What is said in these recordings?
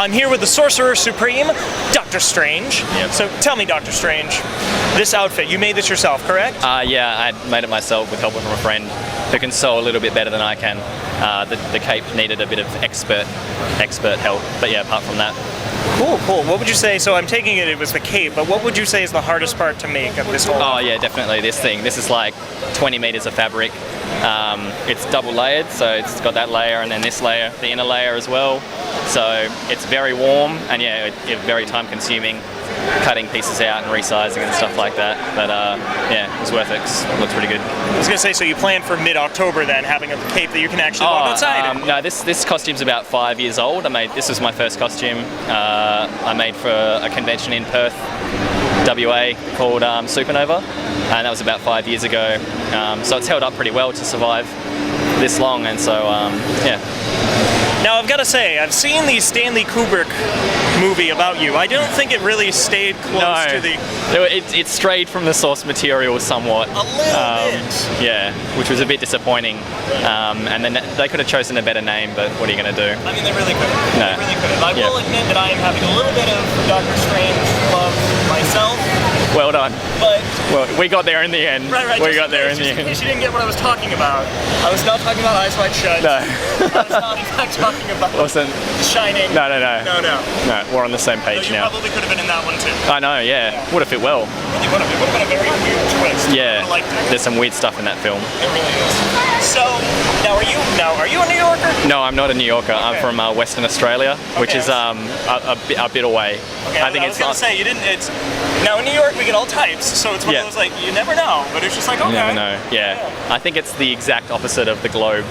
I'm here with the Sorcerer Supreme, Dr. Strange. Yep. So tell me, Dr. Strange, this outfit, you made this yourself, correct? Yeah, I made it myself with help from a friend who can sew a little bit better than I can. The cape needed a bit of expert help, but yeah, apart from that. Cool, cool. What would you say, so I'm taking it was the cape, but what would you say is the hardest part to make of this whole Oh yeah, definitely this thing. This is like 20 meters of fabric. It's double layered, so it's got that layer and then this layer, the inner layer as well. So it's very warm and yeah, very time consuming, cutting pieces out and resizing and stuff like that. But yeah, it's worth it. It looks pretty good. I was going to say, so you plan for mid-October then, having a cape that you can actually walk outside in? No, this costume's about 5 years old. This was my first costume. I made for a convention in Perth, WA, called Supernova, and that was about 5 years ago. So it's held up pretty well to survive this long, and so yeah. Now I've got to say, I've seen the Stanley Kubrick movie about you. I don't think it really stayed close to the... It strayed from the source material somewhat. A little bit. Yeah, which was a bit disappointing. And then they could have chosen a better name, but what are you going to do? I mean, they really could have. No. They really could have. I will admit that I am having a little bit of Doctor Strange love myself. Well done. But... Well, we got there in the end. Right. We got there in the end. end. In case you didn't get what I was talking about. I was not talking about Eyes Wide Shut. No. I was not in fact talking about Shining. No. No, we're on the same page you now. probably could have been in that one too. I know, yeah. Would have fit well. Really would have. It would have been a very weird twist. Yeah. I liked it. There's some weird stuff in that film. It really is. So, now are you a New Yorker? No, I'm not a New Yorker. Okay. I'm from Western Australia, which is a bit away. Okay, I was going to say, you didn't, now in New York we get all types, so it's one of those like, you never know, but it's just like, okay. You never know, yeah. I think it's the exact opposite of the globe,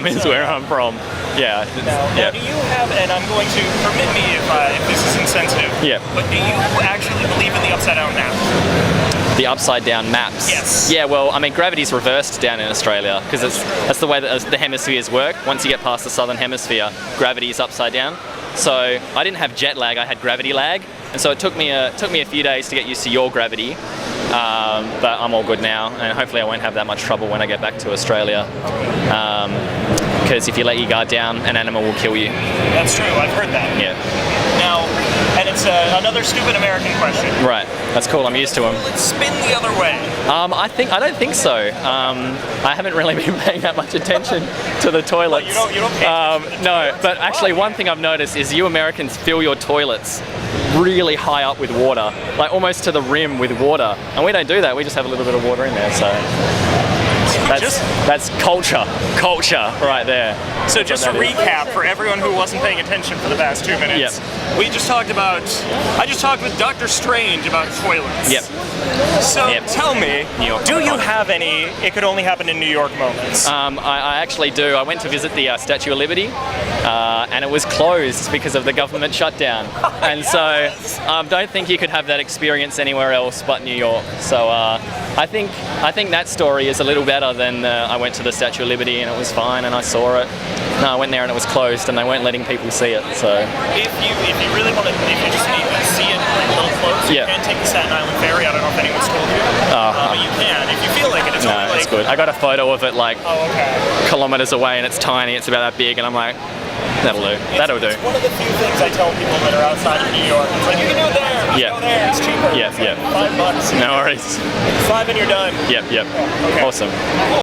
is where I'm from. Yeah. Now, do you have, and I'm going to, permit me if this is insensitive, but do you actually believe in the upside down map? The upside down maps? Yes. Yeah, well, I mean, gravity's reversed down in Australia, because that's the way that the hemispheres work. Once you get past the southern hemisphere, gravity is upside down. So I didn't have jet lag, I had gravity lag. And so it took me a few days to get used to your gravity. But I'm all good now, and hopefully I won't have that much trouble when I get back to Australia. Because if you let your guard down, an animal will kill you. That's true, I've heard that. Yeah. Now, and it's another stupid American question. Right, that's cool, I'm used to them. Will it spin the other way? I don't think so. I haven't really been paying that much attention to the toilets. Well, you don't pay attention no, but actually one thing I've noticed is you Americans fill your toilets really high up with water, like almost to the rim with water. And we don't do that, we just have a little bit of water in there, so. That's culture right there. So just to recap for everyone who wasn't paying attention for the past 2 minutes, I just talked with Dr. Strange about toilets. Yep. So tell me, do you have any it could only happen in New York moments? I actually do. I went to visit the Statue of Liberty and it was closed because of the government shutdown. And so don't think you could have that experience anywhere else but New York. So I think that story is a little better than I went to the Statue of Liberty and it was fine and I saw it. No, I went there and it was closed and they weren't letting people see it. So if you really want to, if you just need to see it a little close, you can take the Staten Island ferry. I don't know if anyone's told you, but you can if you feel like it. It's only like, it's good. I got a photo of it like kilometers away and it's tiny. It's about that big and I'm like, that'll do. It's one of the few things I tell people that are outside of New York. It's like, you can do it there. Go there. It's cheaper. Yeah. $5. No worries. 5 and you're done. Yep. Okay. Awesome.